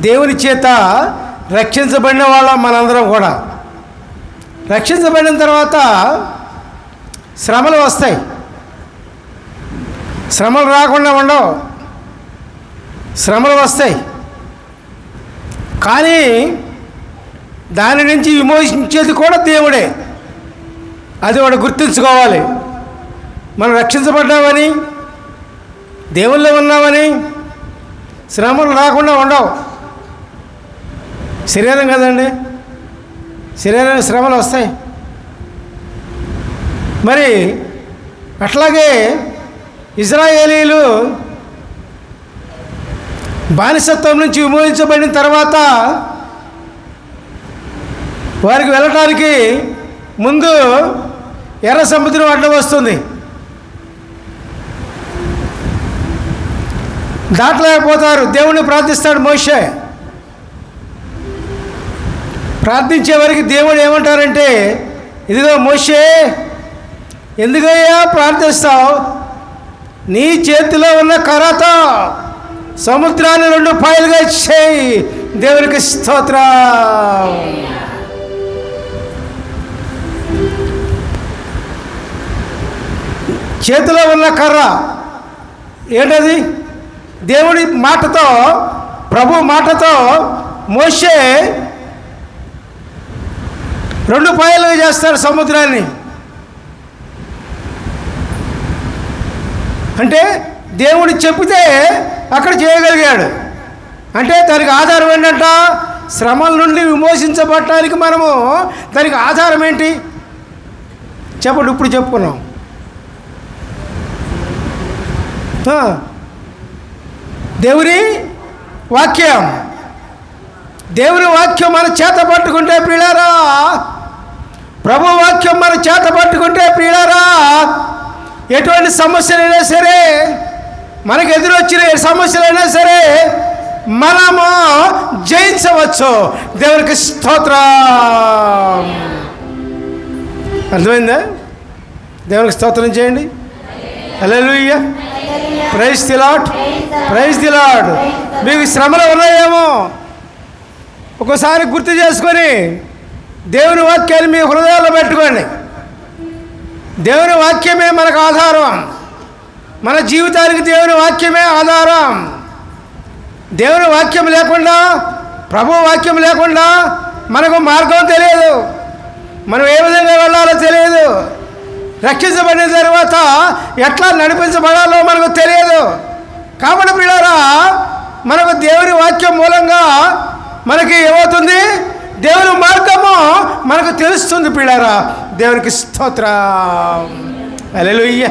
దేవుని చేత రక్షించబడిన వాళ్ళం మనందరం కూడా. రక్షించబడిన తర్వాత శ్రమలు వస్తాయి. శ్రమలు రాకుండా ఉండవు, శ్రమలు వస్తాయి. కానీ దాని నుంచి విమోచించేది కూడా దేవుడే. అది వాడు గుర్తుంచుకోవాలి. మనం రక్షించబడ్డామని, దేవుల్లో ఉన్నామని శ్రమలు రాకుండా ఉండవు. శరీరం కదండి, శరీరానికి శ్రమలు వస్తాయి. మరి అట్లాగే ఇజ్రాయేలీలు బానిసత్వం నుంచి విమోచించబడిన తర్వాత వారికి వెళ్ళటానికి ముందు ఎర్ర సముద్రం అడ్డం వస్తుంది. దాటలేకపోతారు. దేవుణ్ణి ప్రార్థిస్తాడు మోషే. ప్రార్థించే వారికి దేవుడు ఏమంటారంటే, ఇదిగో మోషే, ఎందుకయ్యా ప్రార్థిస్తావు? నీ చేతిలో ఉన్న కర్రతో సముద్రాన్ని 2 పాయలుగా చేయి. దేవునికి స్తోత్రం. చేతిలో ఉన్న కర్ర ఏంటది? దేవుడి మాటతో, ప్రభు మాటతో మోషే 2 పాయలుగా చేస్తాడు సముద్రాన్ని. అంటే దేవుడు చెప్పితే అక్కడ చేయగలిగాడు. అంటే దానికి ఆధారం ఏంటంట? శ్రమల నుండి విమోచించబడటానికి మనము దానికి ఆధారం ఏంటి చెప్పండి. ఇప్పుడు చెప్పుకున్నాం. దేవుని వాక్యం. దేవుని వాక్యం మన చేత పట్టుకుంటే ప్రియులారా, ప్రభు వాక్యం మన చేత పట్టుకుంటే ప్రియులారా, ఎటువంటి సమస్యలైనా సరే, మనకు ఎదురొచ్చిన సమస్యలైనా సరే మనము జయించవచ్చు. దేవునికి స్తోత్రం. అర్థమైందా? దేవునికి స్తోత్రం చేయండి. Hallelujah. Praise the Lord, praise the Lord. మీకు శ్రమలు ఉన్నాయేమో, ఒకసారి గుర్తు చేసుకొని దేవుని వాక్యాన్ని మీ హృదయాల్లో పెట్టుకోండి. దేవుని వాక్యమే మనకు ఆధారం. మన జీవితానికి దేవుని వాక్యమే ఆధారం. దేవుని వాక్యం లేకుండా, ప్రభు వాక్యం లేకుండా మనకు మార్గం తెలియదు. మనం ఏ విధంగా వెళ్ళాలో తెలియదు. రక్షించబడిన తర్వాత ఎట్లా నడిపించబడాలో మనకు తెలియదు. కాబట్టి ప్రియులారా, మనకు దేవుని వాక్యం మూలంగా మనకి ఏమవుతుంది? దేవుని మార్గము మనకు తెలుస్తుంది ప్రియులారా. దేవునికి స్తోత్రం. Hallelujah.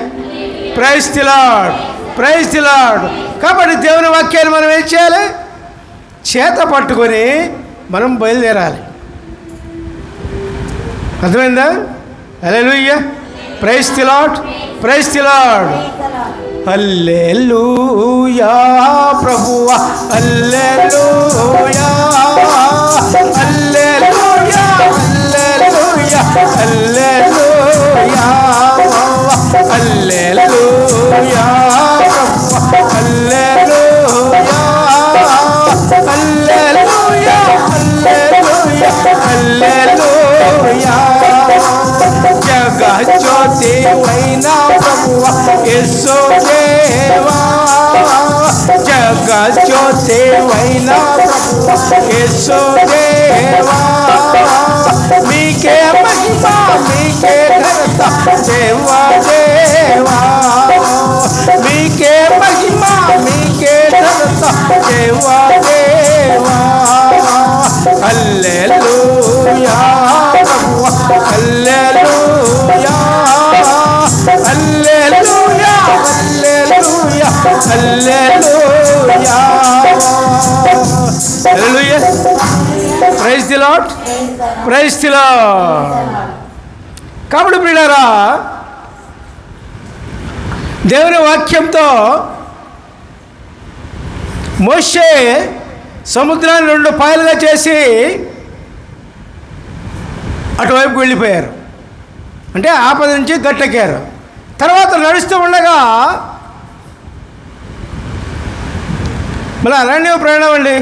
Praise the Lord, praise the Lord. కాబట్టి దేవుని వాక్యాన్ని మనం ఏం చేయాలి? చేత పట్టుకొని మనం బయలుదేరాలి. అర్థమైందా? Hallelujah. Praise the Lord, praise the Lord. Hallelujah ప్రభువా, hallelujah, hallelujah, hallelujah, hallelujah, hallelujah ప్రభువా, హల్లెలూయా, హల్లెలూయా, హల్లెలూయా, హల్లెలూయా. జగజ్యోతి వైనా ప్రభువా యేసు దేవా, జగజ్యోతి వైనా ప్రభువా యేసు దేవా, మీకే మహిమ, మీకే ఘనత దేవా దేవా, మీకే మహిమ, మీకే ఘనత దేవా దేవా. హల్లెలూయా ప్రభువా, hallelujah, hallelujah, hallelujah, hallelujah, hallelujah. Praise the Lord, praise the Lord. కాబట్టి ప్రియులారా, దేవుని వాక్యంతో మోషే సముద్రాన్ని 2 పాయలుగా చేసి అటువైపు వెళ్ళిపోయారు. అంటే ఆపద నుంచి గట్టెక్కారు. తర్వాత నడుస్తూ ఉండగా మళ్ళీ అరణ్య ప్రయాణం అండి.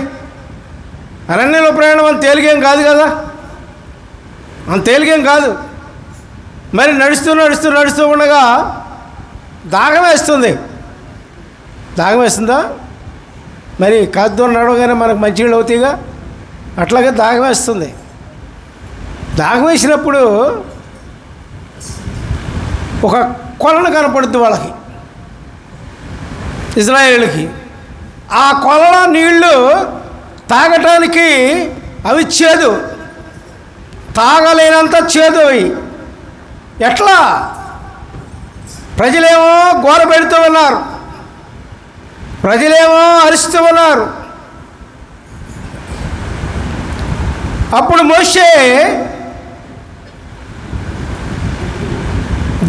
అరణ్యంలో ప్రయాణం అంత తేలికేం కాదు కదా, అంత తేలికేం కాదు. మరి నడుస్తూ నడుస్తూ నడుస్తూ ఉండగా దాహం వేస్తుంది. దాహం వేస్తుందా? మరి కాదు నడవగానే మనకు మంచినీళ్ళు అవుతాయిగా, అట్లాగే దాహం వేస్తుంది. దాహం వేసినప్పుడు ఒక కొలను కనపడుద్ది వాళ్ళకి, ఇజ్రాయేలుకి. ఆ కొలను నీళ్లు తాగటానికి అవి చేదు, తాగలేనంత చేదు అవి. ఎట్లా? ప్రజలేమో గోల పెడుతూ ఉన్నారు, ప్రజలేమో అరుస్తూ ఉన్నారు. అప్పుడు మోషే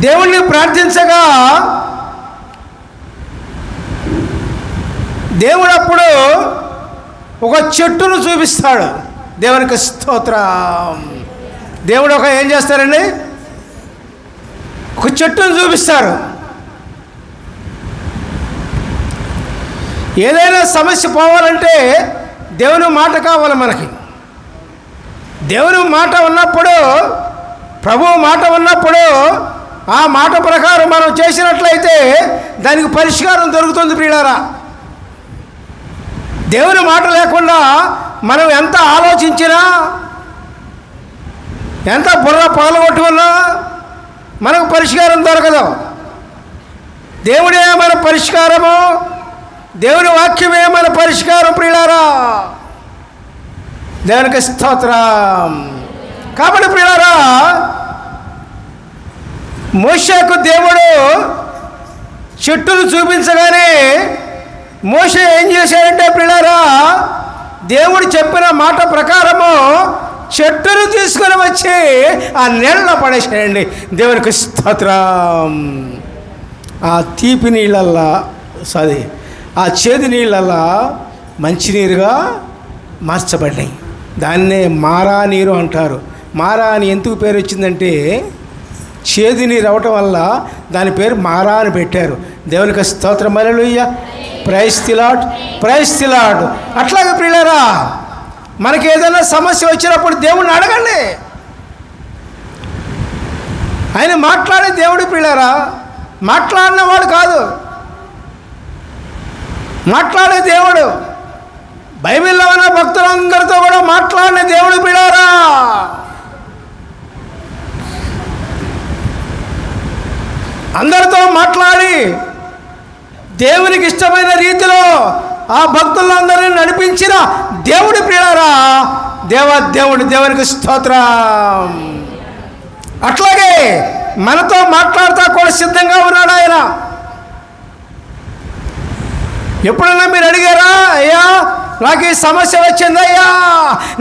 దేవుణ్ణి ప్రార్థించగా దేవుడు అప్పుడు ఒక చెట్టును చూపిస్తాడు. దేవునికి స్తోత్రం. దేవుడు ఏం చేస్తారండి? ఒక చెట్టును చూపిస్తారు. ఏదైనా సమస్య పోవాలంటే దేవుని మాట కావాలి మనకి. దేవుని మాట ఉన్నప్పుడు, ప్రభువు మాట ఉన్నప్పుడు ఆ మాట ప్రకారం మనం చేసినట్లయితే దానికి పరిష్కారం దొరుకుతుంది ప్రియులారా. దేవుని మాట లేకుండా మనం ఎంత ఆలోచించినా, ఎంత బుర్ర పగలగొట్టుకున్నా మనకు పరిష్కారం దొరకదు. దేవుడే మన పరిష్కారము, దేవుని వాక్యమే మన పరిష్కారం ప్రియులారా. దేవునికి స్తోత్రం. కాబట్టి ప్రియులారా, మోషేకు దేవుడు చెట్టును చూపించగానే మోషే ఏం చేశాడంటే ప్రియులారా, దేవుడు చెప్పిన మాట ప్రకారము చెట్టును తీసుకొని వచ్చి ఆ నీళ్ళ పడేసాడండి. దేవునికి స్తోత్రం. ఆ తీపి నీళ్ళల్లా ఆ చేదు నీళ్ళల్లా మంచినీరుగా మార్చబడ్డాయి. దాన్నే మారా నీరు అంటారు. మారా అని ఎందుకు పేరు వచ్చిందంటే చేదు నీరు అవటం వల్ల దాని పేరు మారా అని పెట్టారు. దేవునికి స్తోత్రం. Hallelujah. Praise the Lord, praise the Lord. అట్లాగే ప్రియులారా, మనకి ఏదైనా సమస్య వచ్చినప్పుడు దేవుణ్ణి అడగండి. ఆయన మాట్లాడే దేవుడు ప్రియులారా, మాట్లాడిన వాడు కాదు, మాట్లాడే దేవుడు. బైబిల్లో ఉన్న భక్తులందరితో కూడా మాట్లాడిన దేవుడు ప్రియులారా. అందరితో మాట్లాడి దేవునికి ఇష్టమైన రీతిలో ఆ భక్తులందరినీ నడిపించిన దేవుడి ప్రియులారా, దేవుడు. దేవునికి స్తోత్రం. అట్లాగే మనతో మాట్లాడుతూ కూడా సిద్ధంగా ఉన్నాడు ఆయన. ఎప్పుడన్నా మీరు అడిగారా, అయ్యా నాకు ఈ సమస్య వచ్చిందయ్యా,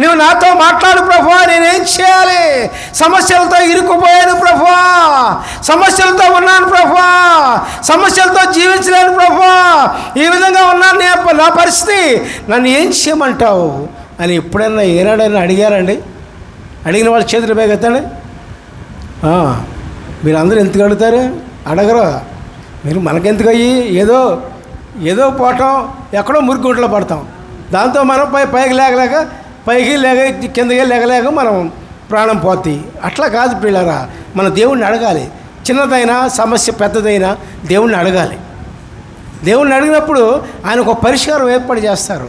నువ్వు నాతో మాట్లాడు ప్రభువా, నేనేం చేయాలి? సమస్యలతో ఇరుక్కుపోయాను ప్రభువా, సమస్యలతో ఉన్నాను ప్రభువా, సమస్యలతో జీవించలేను ప్రభువా, ఈ విధంగా ఉన్నాను నా పరిస్థితి, నన్ను ఏం చేయమంటావు అని ఎప్పుడైనా ఏనాడైనా అడిగారండి? అడిగిన వాళ్ళు చేతులు బేగెత్తండి. మీరు అందరూ ఎందుకు అడుగుతారు? అడగరు. మీరు మనకెందుకు అయ్యి ఏదో పోవటం, ఎక్కడో మురుగుంట్లో పడతాం, దాంతో మనం పైకి లేకలేక, పైకి లేక కిందకి లేకలేక మనం ప్రాణం పోతాయి. అట్లా కాదు పిల్లరా, మన దేవుణ్ణి అడగాలి. చిన్నదైనా సమస్య పెద్దదైనా దేవుణ్ణి అడగాలి. దేవుణ్ణి అడిగినప్పుడు ఆయన ఒక పరిష్కారం ఏర్పాటు చేస్తారు,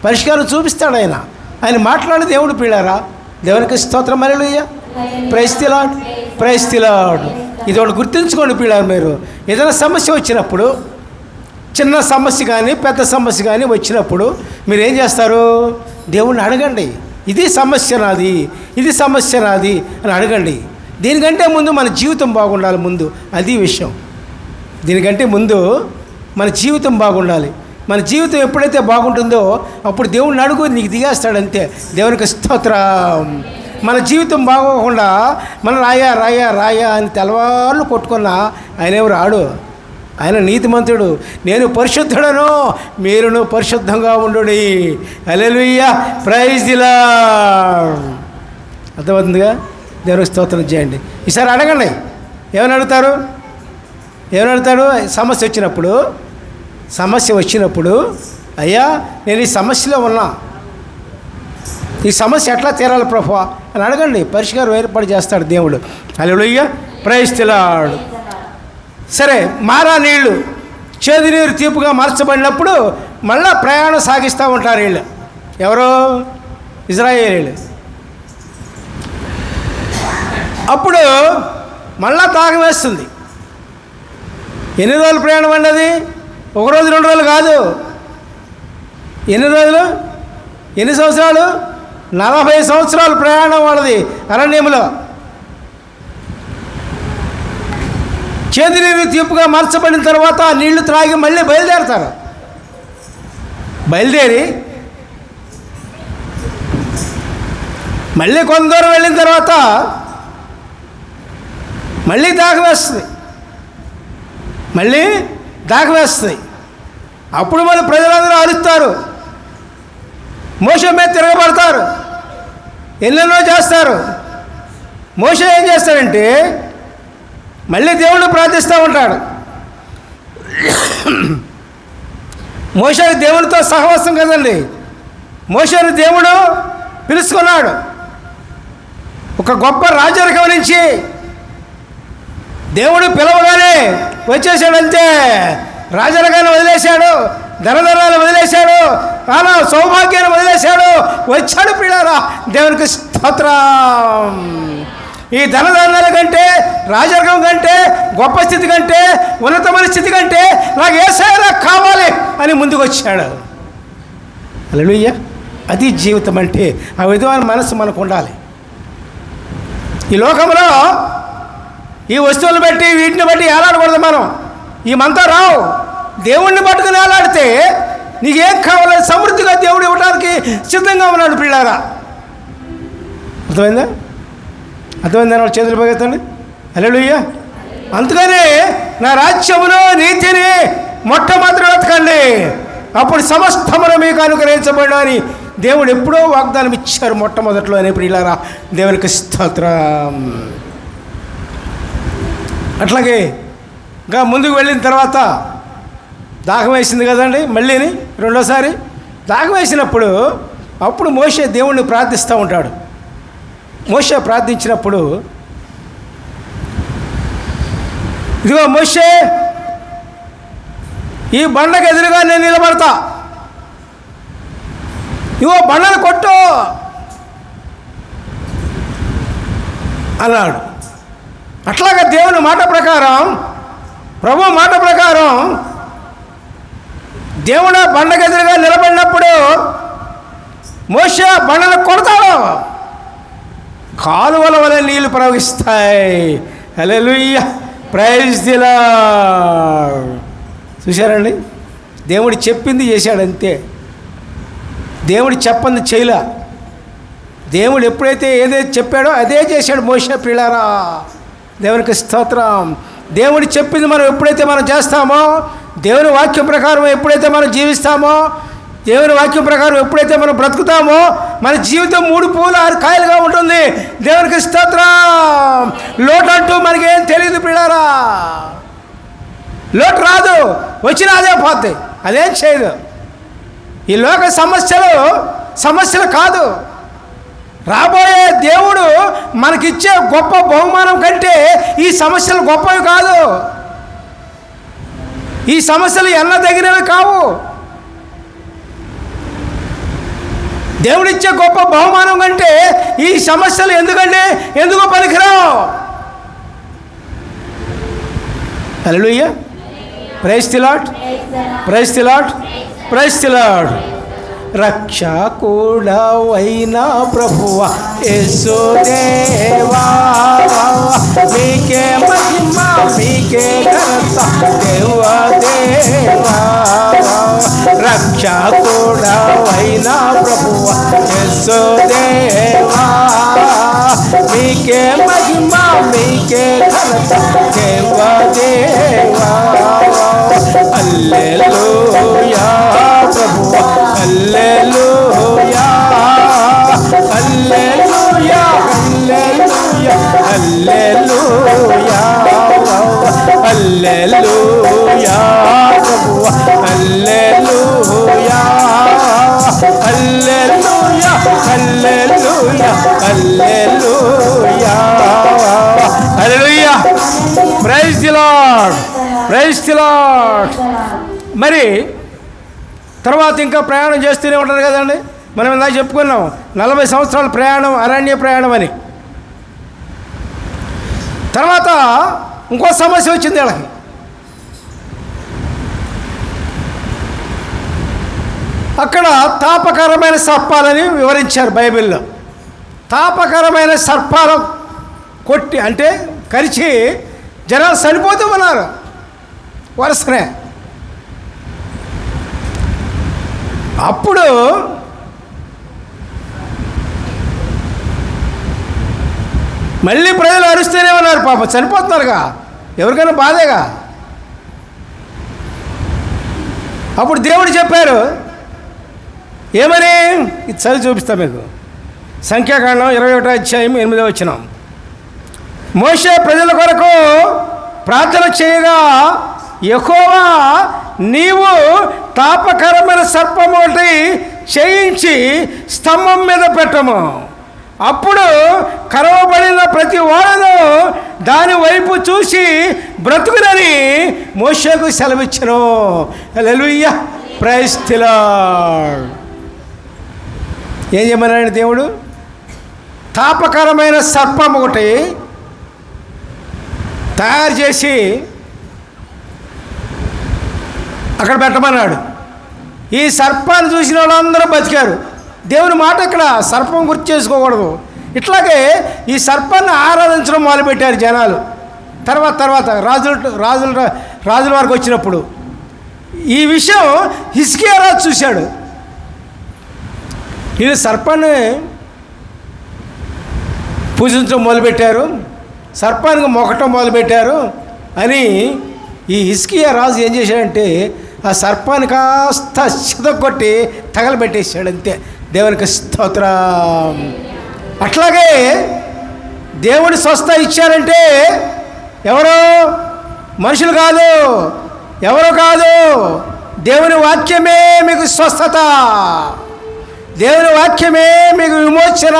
పరిష్కారం చూపిస్తాడు ఆయన. ఆయన మాట్లాడే దేవుడు పిల్లరా. దేవునికి స్తోత్రం. Hallelujah. Praise the Lord, praise the Lord. ఇది ఒకటి గుర్తుంచుకోండి పిల్లలు. మీరు ఏదైనా సమస్య వచ్చినప్పుడు, చిన్న సమస్య కానీ పెద్ద సమస్య కానీ వచ్చినప్పుడు మీరు ఏం చేస్తారు? దేవుణ్ణి అడగండి. ఇది సమస్య నాది, ఇది సమస్య నాది అని అడగండి. దీనికంటే ముందు మన జీవితం బాగుండాలి. ముందు అది విషయం. దీనికంటే ముందు మన జీవితం బాగుండాలి. మన జీవితం ఎప్పుడైతే బాగుంటుందో అప్పుడు దేవుణ్ణి అడుగు, నీకు దిగేస్తాడంతే. దేవునికి స్తోత్రం. మన జీవితం బాగోకుండా మనం రాయా అని తెల్లవాళ్ళు కొట్టుకున్నా ఆయన ఎవరు రాడు. ఆయన నీతిమంతుడు. నేను పరిశుద్ధుడను, మీరును పరిశుద్ధంగా ఉండుడి. హల్లెలూయా. Praise the Lord. అర్థమవుతుందిగా? దేవునికి స్తోత్రం చేయండి. ఈసారి అడగండి. ఏమని అడుగుతారు? సమస్య వచ్చినప్పుడు అయ్యా నేను ఈ సమస్యలో ఉన్నా, ఈ సమస్య ఎట్లా తీరాలి ప్రభువా అని అడగండి, పరిష్కారం ఏర్పాటు చేస్తాడు దేవుడు. హల్లెలూయా, ప్రైజ్ ది లార్డ్. సరే, మారా నీళ్లు చేదు నీరు తీపుగా మార్చబడినప్పుడు మళ్ళా ప్రయాణం సాగిస్తూ ఉంటారు వీళ్ళు. ఎవరో ఇజ్రాయేలీలు. అప్పుడు మళ్ళా దాహం వేస్తుంది. ఎన్ని రోజులు ప్రయాణం అండి అది? ఒక రోజు 2 రోజులు కాదు. ఎన్ని రోజులు? ఎన్ని సంవత్సరాలు? 40 సంవత్సరాలు ప్రయాణం వాళ్ళది అరణ్యంలో. చేతి నీరు తీపుగా మార్చబడిన తర్వాత నీళ్లు త్రాగి మళ్ళీ బయలుదేరతారు. బయలుదేరి మళ్ళీ కొంత దూరం వెళ్ళిన తర్వాత మళ్ళీ దాహం వేస్తుంది. అప్పుడు మళ్ళీ ప్రజలందరూ అరుస్తారు, మోషే మీద తిరగబడతారు, ఎన్నెన్నో చేస్తారు. మోషే ఏం చేస్తాడంటే మళ్ళీ దేవుడిని ప్రార్థిస్తూ ఉంటాడు. మోషేకి దేవునితో సహవాసం కదండి. మోషేని దేవుడు పిలుచుకున్నాడు. ఒక గొప్ప రాజరికం నుంచి దేవుడు పిలవగానే వచ్చేసాడంతే. రాజరికాన్ని వదిలేశాడు, ధనధనాలు వదిలేశాడు, అలా సౌభాగ్యాన్ని వదిలేశాడు, వచ్చాడు. పిల్లారా, దేవునికి స్తోత్రం. ఈ ధనధాన్యాల కంటే, రాజరికం కంటే, గొప్ప స్థితి కంటే, ఉన్నతమైన స్థితి కంటే నాకు యేసయ్య కావాలి అని ముందుకు వచ్చాడు. హల్లెలూయా. అది జీవితం అంటే. ఆ విధమైన మనసు మనకు ఉండాలి. ఈ లోకంలో ఈ వస్తువులు బట్టి, వీటిని బట్టి ఏలాడకూడదు మనం. ఈ మనతో రావు. దేవుణ్ణి పట్టుకుని ఏలాడితే నీకేం కావాలని సమృద్ధిగా దేవుడు ఇవ్వడానికి సిద్ధంగా ఉన్నాడు. పిల్లారా, అర్థమైందా? వాళ్ళు చేతులు పగెత్తండి. హల్లెలూయా. అందుకని నా రాజ్యమును నీతిని మొట్టమొదటి వెతకండి, అప్పుడు సమస్తమును మీకు అనుగ్రహించబడి అని దేవుడు ఎప్పుడో వాగ్దానం ఇచ్చారు మొట్టమొదట్లో. అని పిల్లారా, దేవునికి స్తోత్రం. అట్లాగే ఇంకా ముందుకు వెళ్ళిన తర్వాత దాహం వేసింది కదండి. మళ్ళీని రెండోసారి దాహం వేసినప్పుడు అప్పుడు మోషే దేవుణ్ణి ప్రార్థిస్తూ ఉంటాడు. మోషే ప్రార్థించినప్పుడు, ఇదిగో మోషే, ఈ బండకు ఎదురుగా నేను నిలబడతా, ఇగో బండను కొట్టు అన్నాడు. అట్లాగా దేవుని మాట ప్రకారం, ప్రభు మాట ప్రకారం దేవుడు బండకు ఎదురుగా నిలబడినప్పుడు మోషే బండను కొడతాడు. కాలువల వలె నీళ్లు ప్రవహిస్తాయి. హల్లెలూయా, ప్రైజ్ ది లార్డ్. చూశారండి, దేవుడు చెప్పింది చేశాడు అంతే. దేవుడు చెప్పంది చేయలే. దేవుడు ఎప్పుడైతే ఏదైతే చెప్పాడో అదే చేశాడు మోషే. పిల్లారా, దేవునికి స్తోత్రం. దేవుడు చెప్పింది మనం ఎప్పుడైతే మనం చేస్తామో, దేవుని వాక్యం ప్రకారం ఎప్పుడైతే మనం జీవిస్తామో, దేవుని వాక్యం ప్రకారం ఎప్పుడైతే మనం బ్రతుకుతామో, మన జీవితం 3 పూల 6 కాయలుగా ఉంటుంది. దేవునికి స్తోత్రం. లోటు అంటూ మనకేం తెలియదు పిల్లారా. లోటు రాదు, వచ్చినా అదే పోతాయి, అదేం చేయదు. ఈ లోక సమస్యలు కాదు. రాబోయే దేవుడు మనకిచ్చే గొప్ప బహుమానం కంటే ఈ సమస్యలు గొప్పవి కాదు. ఈ సమస్యలు ఎన్నదగినవి కావు. దేవుడిచ్చే గొప్ప బహుమానం కంటే ఈ సమస్యలు ఎందుకు పనికిరావు. Hallelujah, praise the Lord, praise the Lord, praise the Lord. రక్షకుడవైన ప్రభువా యేసుదేవా, మీకే మహిమ, మీకే ఘనత దేవా దేవా. రక్షకుడవైన ప్రభువా యేసుదేవా, మీకే మహిమ, మీకే ఘనత దేవా దేవా. హల్లెలూయా ప్రభువా, hallelujah, hallelujah, hallelujah, hallelujah, hallelujah ప్రభువా, hallelujah, hallelujah, hallelujah hallelujah hallelujah. Praise the Lord, praise the Lord. మరి తర్వాత ఇంకా ప్రయాణం చేస్తూనే ఉంటారు కదండి. మనం ఇందాక చెప్పుకున్నాం 40 సంవత్సరాల ప్రయాణం, అరణ్య ప్రయాణం అని. తర్వాత ఇంకో సమస్య వచ్చింది వీళ్ళకి. అక్కడ తాపకరమైన సర్పాలని వివరించారు బైబిల్లో. తాపకరమైన సర్పాలు కొట్టి అంటే కరిచి జనాలు చనిపోతూ ఉన్నారు వరుసనే. అప్పుడు మళ్ళీ ప్రజలు అరుస్తూనే ఉన్నారు, పాపం చనిపోతున్నారుగా, ఎవరికైనా బాధేగా. అప్పుడు దేవుడు చెప్పారు ఏమని, ఇది చదివి చూపిస్తా మీకు. సంఖ్యాకాండం 21వ అధ్యాయం 8వ వచనం. మోషే ప్రజల కొరకు ప్రార్థన చేయగా యెహోవా నీవు తాపకరమైన సర్పం ఒకటి చేయించి స్తంభం మీద పెట్టము, అప్పుడు కరవబడిన ప్రతి వాడును దాని వైపు చూసి బ్రతుకునని మోషేకు సెలవిచ్చెను. హల్లెలూయా, ప్రైజ్ ది లార్డ్. ఏం చేయమన్నాడు దేవుడు? తాపకరమైన సర్పం ఒకటి తయారు చేసి అక్కడ పెట్టమన్నాడు. ఈ సర్పాన్ని చూసిన వాళ్ళందరూ బతికారు. దేవుని మాట ఇక్కడ సర్పం గుర్తు చేసుకోకూడదు. ఇట్లాగే ఈ సర్పాన్ని ఆరాధించడం మొదలుపెట్టారు జనాలు. తర్వాత రాజుల వారికి వచ్చినప్పుడు ఈ విషయం హిజ్కియా రాజు చూశాడు. వీళ్ళు సర్పాన్ని పూజించడం మొదలుపెట్టారు, సర్పానికి మొక్కటం మొదలుపెట్టారు అని ఈ హిజ్కియా రాజు ఏం చేశాడంటే ఆ సర్పాన్ని కాస్త చితగొట్టి తగలబెట్టేశాడు, అంతే. దేవునికి స్తోత్రం. అట్లాగే దేవుడి స్వస్థ ఇచ్చారంటే ఎవరో మనుషులు కాదు, ఎవరో కాదు, దేవుని వాక్యమే మీకు స్వస్థత, దేవుని వాక్యమే మీకు విమోచన.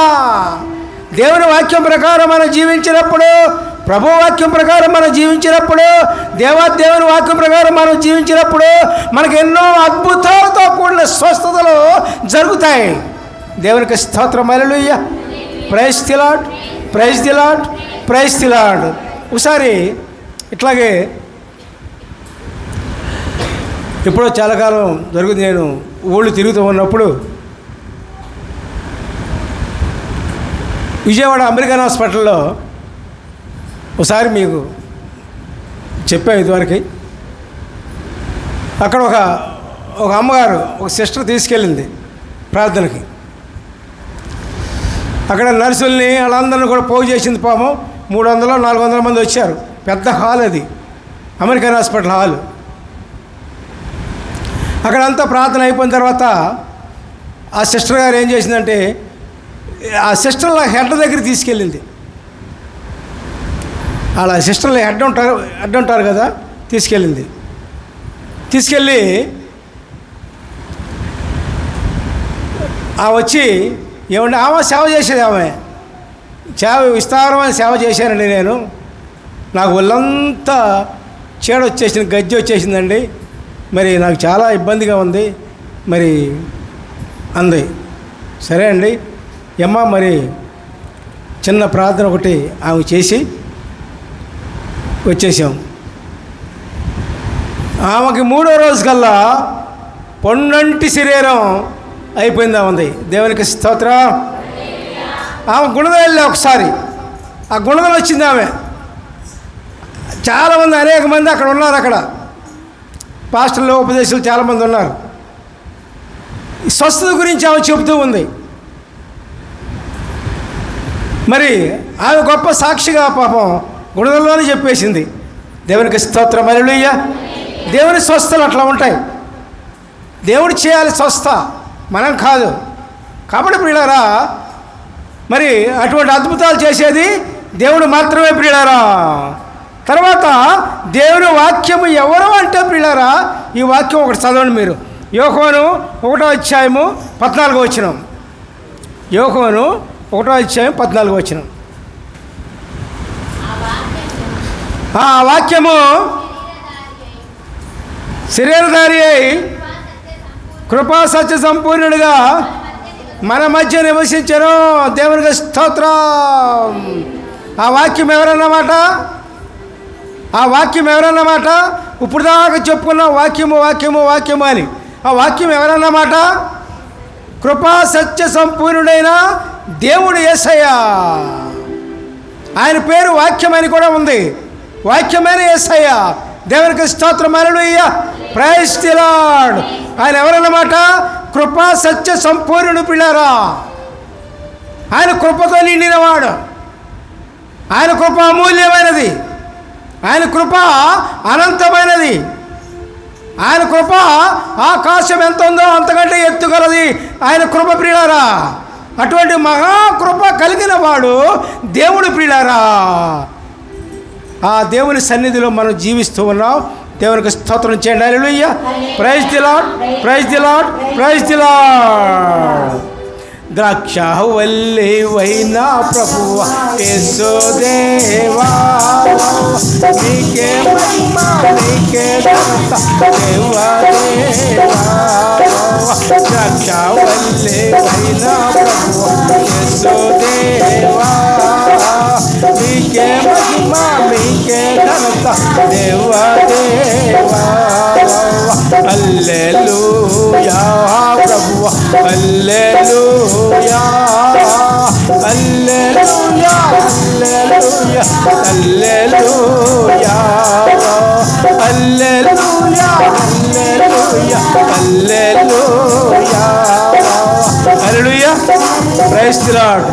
దేవుని వాక్యం ప్రకారం మనం జీవించినప్పుడు, ప్రభు వాక్యం ప్రకారం మనం జీవించినప్పుడు, దేవుని వాక్యం ప్రకారం మనం జీవించినప్పుడు మనకు ఎన్నో అద్భుతాలతో కూడిన స్వస్థతలు జరుగుతాయి. దేవునికి స్తోత్రం. Hallelujah, praise the Lord, praise the Lord, praise the Lord. ఒకసారి ఇట్లాగే ఎప్పుడో చాలా కాలం జరుగుతుంది, నేను ఊళ్ళు తిరుగుతూ ఉన్నప్పుడు విజయవాడ అమెరికన్ హాస్పిటల్లో ఒకసారి మీకు చెప్పాను ఇదివరకు. అక్కడ ఒక అమ్మగారు ఒక సిస్టర్ తీసుకెళ్ళింది ప్రార్థనకి. అక్కడ నర్సుల్ని వాళ్ళందరినీ కూడా పోగు చేసింది. పాపం 300-400 మంది వచ్చారు. పెద్ద హాల్ అది, అమెరికన్ హాస్పిటల్ హాల్. అక్కడంతా ప్రార్థన అయిపోయిన తర్వాత ఆ సిస్టర్ గారు ఏం చేసిందంటే ఆ సిస్టర్ల హెడ్ దగ్గర తీసుకెళ్ళింది. అలా సిస్టర్లు హెడ్ ఉంటారు కదా, తీసుకెళ్ళి వచ్చి ఏమంటే ఆమె సేవ చేసేది, ఆమె విస్తారమైన సేవ చేశానండి నేను, నాకు ఒళ్ళంతా చీడ వచ్చేసింది, గజ్జి వచ్చేసిందండి, మరి నాకు చాలా ఇబ్బందిగా ఉంది మరి అంది. సరే అండి అమ్మ, మరి చిన్న ప్రార్థన ఒకటి ఆమె చేసి వచ్చేసాం. ఆమెకి 3వ రోజు కల్లా పొన్నంటి శరీరం అయిపోయిందా ఉంది. దేవునికి స్తోత్రం. ఆమె గుణదల వెళ్ళి ఒకసారి ఆ గుణదల వచ్చింది. ఆమె చాలామంది, అనేక మంది అక్కడ ఉన్నారు. అక్కడ పాస్టర్లు, ఉపదేశాలు చాలామంది ఉన్నారు. స్వస్థత గురించి ఆమె చెబుతూ ఉంది. మరి ఆమె గొప్ప సాక్షిగా పాపం గుణదలలోనే చెప్పేసింది. దేవునికి స్తోత్రం. హల్లెలూయా. దేవుని స్వస్థలు అట్లా ఉంటాయి. దేవుడు చేయాలి స్వస్థ, మనం కాదు. కాబట్టి ప్రియులారా, మరి అటువంటి అద్భుతాలు చేసేది దేవుడు మాత్రమే ప్రియులారా. తర్వాత దేవుని వాక్యము ఎవరు అంటే ప్రియులారా, ఈ వాక్యం ఒకటి చదవండి మీరు. యోహాను 1వ అధ్యాయము 14వ వచనం. యోహాను 1:14 ఆ వాక్యము శరీరధారి అయి కృపా సత్య సంపూర్ణుడిగా మన మధ్య నివసించను. దేవునికి స్తోత్రం. ఆ వాక్యం ఎవరన్నమాట? ఆ వాక్యం ఎవరన్నమాట? ఇప్పుడు దాకా చెప్పుకున్న వాక్యము వాక్యము వాక్యము అని. ఆ వాక్యం ఎవరన్నమాట? కృపా సత్య సంపూర్ణుడైన దేవుడు యేసయ్య. ఆయన పేరు వాక్యమని కూడా ఉంది. వాక్యమైన యేసయ్య. దేవునికి స్తోత్రం. హల్లెలూయా. Praise the Lord. ఆయన ఎవరన్నమాట? కృపా సత్య సంపూర్ణుడు పిల్లారా. ఆయన కృపతో నిండినవాడు. ఆయన కృప అమూల్యమైనది. ఆయన కృప అనంతమైనది. ఆయన కృప ఆకాశం ఎంత ఉందో అంతకంటే ఎత్తుగలది ఆయన కృప ప్రియులారా. అటువంటి మహాకృప కలిగిన వాడు దేవుడు ప్రియులారా. ఆ దేవుని సన్నిధిలో మనం జీవిస్తూ ఉన్నాం. దేవునికి స్తోత్రం చేయండి. Hallelujah. Praise the Lord, praise the Lord, praise the Lord. ద్రాక్షవల్లి వైనా ప్రభువా యేసు దేవా, నీకే మహిమ నీకే ఘనత దేవా దేవా. ద్రాక్షవల్లి వైనా ప్రభువా యేసు దేవా, నీకే మహిమ నీకే ఘనత దేవా దేవా. హల్లెలూయా ప్రభువా, hallelujah, hallelujah, hallelujah, hallelujah, hallelujah, hallelujah, hallelujah, hallelujah. Praise the lord.